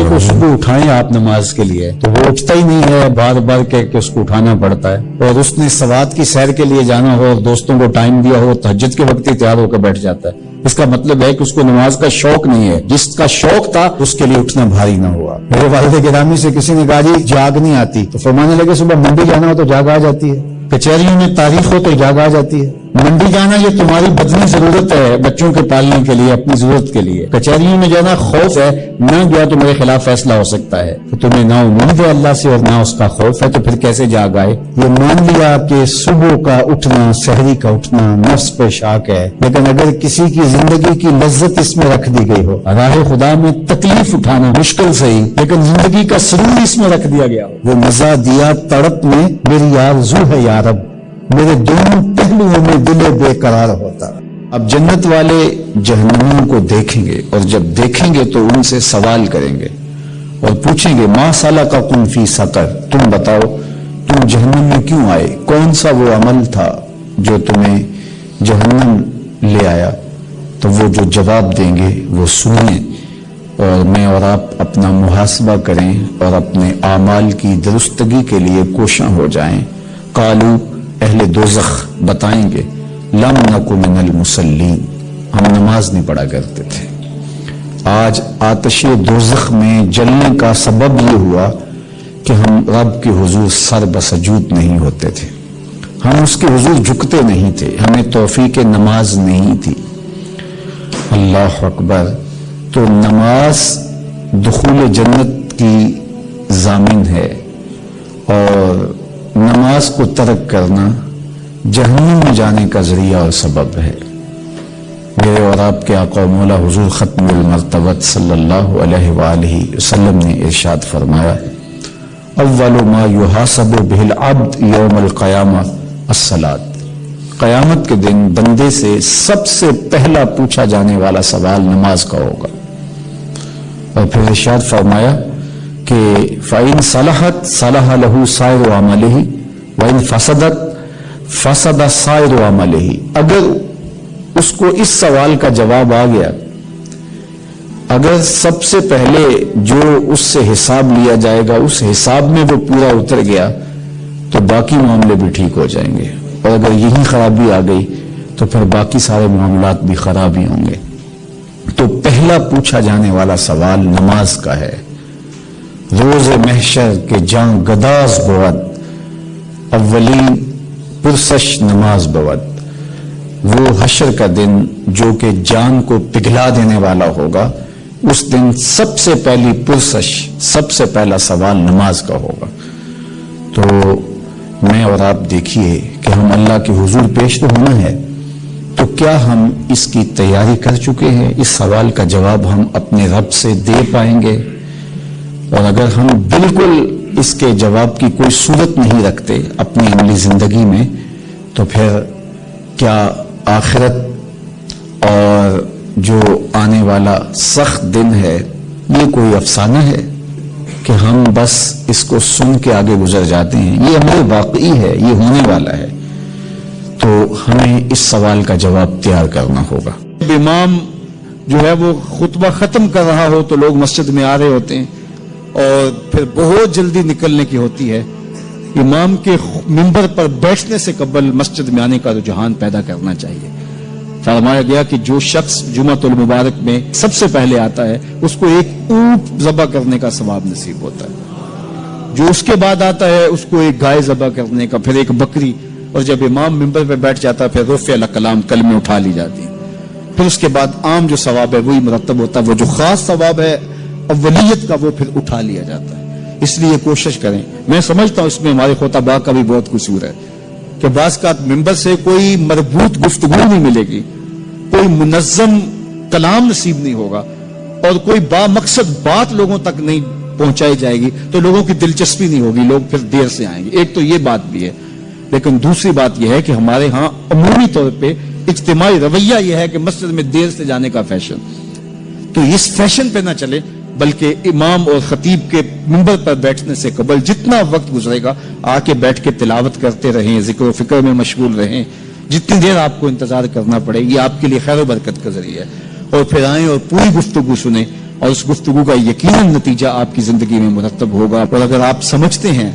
کو صبح اٹھائیں آپ نماز کے لیے تو وہ اٹھتا ہی نہیں ہے، بار بار کہہ کے اس کو اٹھانا پڑتا ہے، اور اس نے سوات کی سیر کے لیے جانا ہو اور دوستوں کو ٹائم دیا ہو، تہجد کے وقت ہی تیار ہو کے بیٹھ جاتا ہے۔ اس کا مطلب ہے کہ اس کو نماز کا شوق نہیں ہے، جس کا شوق تھا اس کے لیے اٹھنا بھاری نہ ہوا۔ میرے والد گرامی سے کسی نے کہا جی جاگ نہیں آتی، تو فرمانے لگے صبح منڈی جانا ہو تو جاگ آ جاتی ہے، کچہریوں میں تاریخ ہو تو جاگ آ جاتی ہے۔ منڈی جانا یہ تمہاری بدنی ضرورت ہے، بچوں کے پالنے کے لیے، اپنی ضرورت کے لیے۔ کچہریوں میں جانا خوف ہے، نہ گیا تو میرے خلاف فیصلہ ہو سکتا ہے، تو تمہیں نہ امید ہے اللہ سے اور نہ اس کا خوف ہے، تو پھر کیسے جاگ آئے؟ یہ مان لیا کہ صبح کا اٹھنا، سحری کا اٹھنا نفس پہ شاک ہے، لیکن اگر کسی کی زندگی کی لذت اس میں رکھ دی گئی ہو، راہ خدا میں تکلیف اٹھانا مشکل سے ہی لیکن زندگی کا سرور اس میں رکھ دیا گیا ہو، وہ مزہ دیا تڑپ میں میری آرزو ہے یا رب، میرے دونوں پہلوؤں میں دل بے قرار ہوتا۔ اب جنت والے جہنمیوں کو دیکھیں گے، اور جب دیکھیں گے تو ان سے سوال کریں گے اور پوچھیں گے ما سلککم فی سقر، تم بتاؤ تم جہنم میں کیوں آئے، کون سا وہ عمل تھا جو تمہیں جہنم لے آیا؟ تو وہ جو جواب دیں گے وہ سنیں، اور میں اور آپ اپنا محاسبہ کریں اور اپنے اعمال کی درستگی کے لیے کوشاں ہو جائیں۔ قالو، اہل دوزخ بتائیں گے لم نک من المصلین، ہم نماز نہیں پڑھا کرتے تھے۔ آج آتش دوزخ میں جلنے کا سبب یہ ہوا کہ ہم رب کے حضور سر بسجود نہیں ہوتے تھے، ہم اس کے حضور جھکتے نہیں تھے، ہمیں توفیق نماز نہیں تھی۔ اللہ اکبر۔ تو نماز دخول جنت کی ضامن ہے، اور نماز کو ترک کرنا جہنم میں جانے کا ذریعہ اور سبب ہے۔ میرے اور آپ کے آقا و مولا حضور ختم المرتبت صلی اللہ علیہ وآلہ وسلم نے ارشاد فرمایا اول ما یحاسب بہ العبد یوم القیامہ الصلاۃ، قیامت کے دن بندے سے سب سے پہلا پوچھا جانے والا سوال نماز کا ہوگا۔ اور پھر ارشاد فرمایا کہ فَإِن صَلَحَتْ صَلَحَ لَهُ سَائِرُ عَمَلِهِ وَإِن فَسَدَتْ فَسَدَ سَائِرُ عَمَلِهِ، اگر اس کو اس سوال کا جواب آ گیا، اگر سب سے پہلے جو اس سے حساب لیا جائے گا اس حساب میں وہ پورا اتر گیا تو باقی معاملے بھی ٹھیک ہو جائیں گے، اور اگر یہی خرابی آ گئی تو پھر باقی سارے معاملات بھی خراب ہی ہوں گے۔ تو پہلا پوچھا جانے والا سوال نماز کا ہے۔ روز محشر کے جان گداز بود، اولین پرسش نماز بود۔ وہ حشر کا دن جو کہ جان کو پگھلا دینے والا ہوگا، اس دن سب سے پہلی پرسش، سب سے پہلا سوال نماز کا ہوگا۔ تو میں اور آپ دیکھیے کہ ہم اللہ کے حضور پیش تو ہونا ہے، تو کیا ہم اس کی تیاری کر چکے ہیں؟ اس سوال کا جواب ہم اپنے رب سے دے پائیں گے؟ اور اگر ہم بالکل اس کے جواب کی کوئی صورت نہیں رکھتے اپنی عملی زندگی میں، تو پھر کیا آخرت اور جو آنے والا سخت دن ہے یہ کوئی افسانہ ہے کہ ہم بس اس کو سن کے آگے گزر جاتے ہیں؟ یہ ہمارے واقعی ہے، یہ ہونے والا ہے۔ تو ہمیں اس سوال کا جواب تیار کرنا ہوگا۔ امام جو ہے وہ خطبہ ختم کر رہا ہو تو لوگ مسجد میں آ رہے ہوتے ہیں، اور پھر بہت جلدی نکلنے کی ہوتی ہے۔ امام کے منبر پر بیٹھنے سے قبل مسجد میں آنے کا رجحان پیدا کرنا چاہیے۔ فرمایا گیا کہ جو شخص جمعۃ المبارک میں سب سے پہلے آتا ہے اس کو ایک اونٹ ذبح کرنے کا ثواب نصیب ہوتا ہے، جو اس کے بعد آتا ہے اس کو ایک گائے ذبح کرنے کا، پھر ایک بکری، اور جب امام منبر پہ بیٹھ جاتا ہے پھر رفع الکلام کلمے اٹھا لی جاتی ہیں، پھر اس کے بعد عام جو ثواب ہے وہی مرتب ہوتا ہے، وہ جو خاص ثواب ہے اولیت کا وہ پھر اٹھا لیا جاتا ہے۔ اس لیے کوشش کریں۔ میں سمجھتا ہوں اس میں ہمارے خطباء کا بھی بہت قصور ہے کہ بعض کا ممبر سے کوئی مربوط گفتگو نہیں ملے گی، کوئی منظم کلام نصیب نہیں ہوگا، اور کوئی با مقصد بات لوگوں تک نہیں پہنچائی جائے گی تو لوگوں کی دلچسپی نہیں ہوگی، لوگ پھر دیر سے آئیں گے۔ ایک تو یہ بات بھی ہے، لیکن دوسری بات یہ ہے کہ ہمارے ہاں عمومی طور پہ اجتماعی رویہ یہ ہے کہ مسجد میں دیر سے جانے کا فیشن، تو اس فیشن پہ نہ چلے، بلکہ امام اور خطیب کے منبر پر بیٹھنے سے قبل جتنا وقت گزرے گا آ کے بیٹھ کے تلاوت کرتے رہیں، ذکر و فکر میں مشغول رہیں، جتنی دیر آپ کو انتظار کرنا پڑے یہ آپ کے لیے خیر و برکت کا ذریعہ ہے، اور پھر آئیں اور پوری گفتگو سنیں، اور اس گفتگو کا یقیناً نتیجہ آپ کی زندگی میں مرتب ہوگا. اور اگر آپ سمجھتے ہیں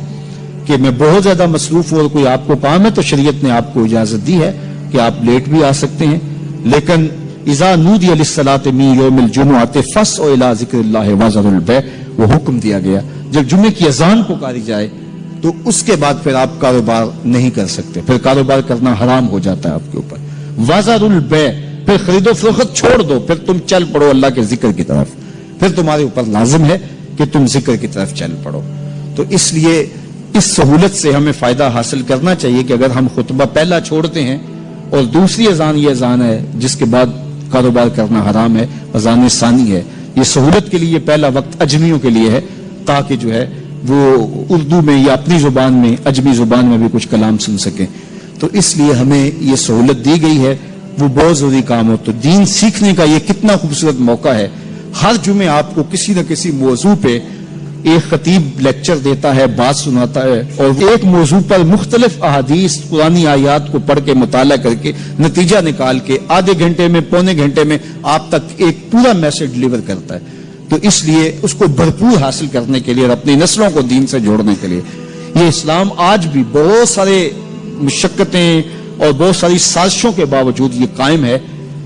کہ میں بہت زیادہ مصروف ہوں اور کوئی آپ کو کام ہے تو شریعت نے آپ کو اجازت دی ہے کہ آپ لیٹ بھی آ سکتے ہیں. لیکن اذا نودی للصلاۃ من یوم الجمعۃ فاسعوا الی ذکر اللہ وذروا البیع، وہ حکم دیا گیا جب جمعے کی اذان پکاری جائے تو اس کے بعد پھر آپ کاروبار نہیں کر سکتے، پھر کاروبار کرنا حرام ہو جاتا ہے آپ کے اوپر. وذروا البیع، پھر خرید و فروخت چھوڑ دو، پھر تم چل پڑو اللہ کے ذکر کی طرف، پھر تمہارے اوپر لازم ہے کہ تم ذکر کی طرف چل پڑو. تو اس لیے اس سہولت سے ہمیں فائدہ حاصل کرنا چاہیے کہ اگر ہم خطبہ پہلا چھوڑتے ہیں اور دوسری اذان یہ اذان ہے جس کے بعد کاروبار کرنا حرام ہے، اذان ثانی ہے، یہ سہولت کے لیے پہلا وقت اجمیوں کے لیے ہے تاکہ جو ہے وہ اردو میں یا اپنی زبان میں اجمی زبان میں بھی کچھ کلام سن سکیں. تو اس لیے ہمیں یہ سہولت دی گئی ہے، وہ بہت ضروری کام ہو. تو دین سیکھنے کا یہ کتنا خوبصورت موقع ہے. ہر جمعے آپ کو کسی نہ کسی موضوع پہ ایک خطیب لیکچر دیتا ہے، بات سناتا ہے، اور ایک موضوع پر مختلف احادیث قرآنی آیات کو پڑھ کے مطالعہ کر کے نتیجہ نکال کے آدھے گھنٹے میں پونے گھنٹے میں آپ تک ایک پورا میسج ڈلیور کرتا ہے. تو اس لیے اس کو بھرپور حاصل کرنے کے لیے اور اپنی نسلوں کو دین سے جوڑنے کے لیے یہ اسلام آج بھی بہت سارے مشقتیں اور بہت ساری سازشوں کے باوجود یہ قائم ہے،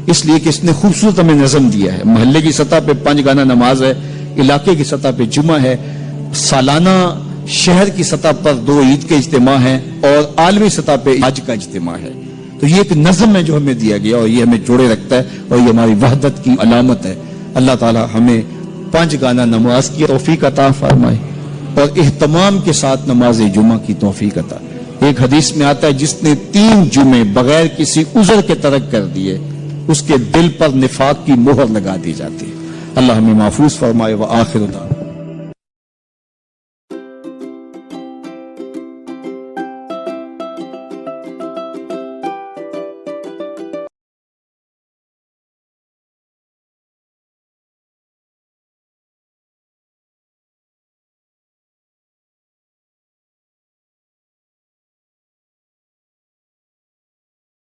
اس لیے کہ اس نے خوبصورت ہمیں نظم دیا ہے. محلے کی سطح پہ 5 گانا نماز ہے، علاقے کی سطح پہ جمعہ ہے، سالانہ شہر کی سطح پر 2 عید کے اجتماع ہیں اور عالمی سطح پہ حج کا اجتماع ہے. تو یہ ایک نظم ہے جو ہمیں دیا گیا اور یہ ہمیں جوڑے رکھتا ہے اور یہ ہماری وحدت کی علامت ہے. اللہ تعالی ہمیں 5 گانا نماز کی توفیق عطا فرمائے اور اہتمام کے ساتھ نماز جمعہ کی توفیق عطا. ایک حدیث میں آتا ہے جس نے 3 جمعے بغیر کسی عذر کے ترک کر دیے اس کے دل پر نفاق کی مہر لگا دی جاتی ہے. اللہ ہمیں محفوظ فرمائے. وآخر دعوانا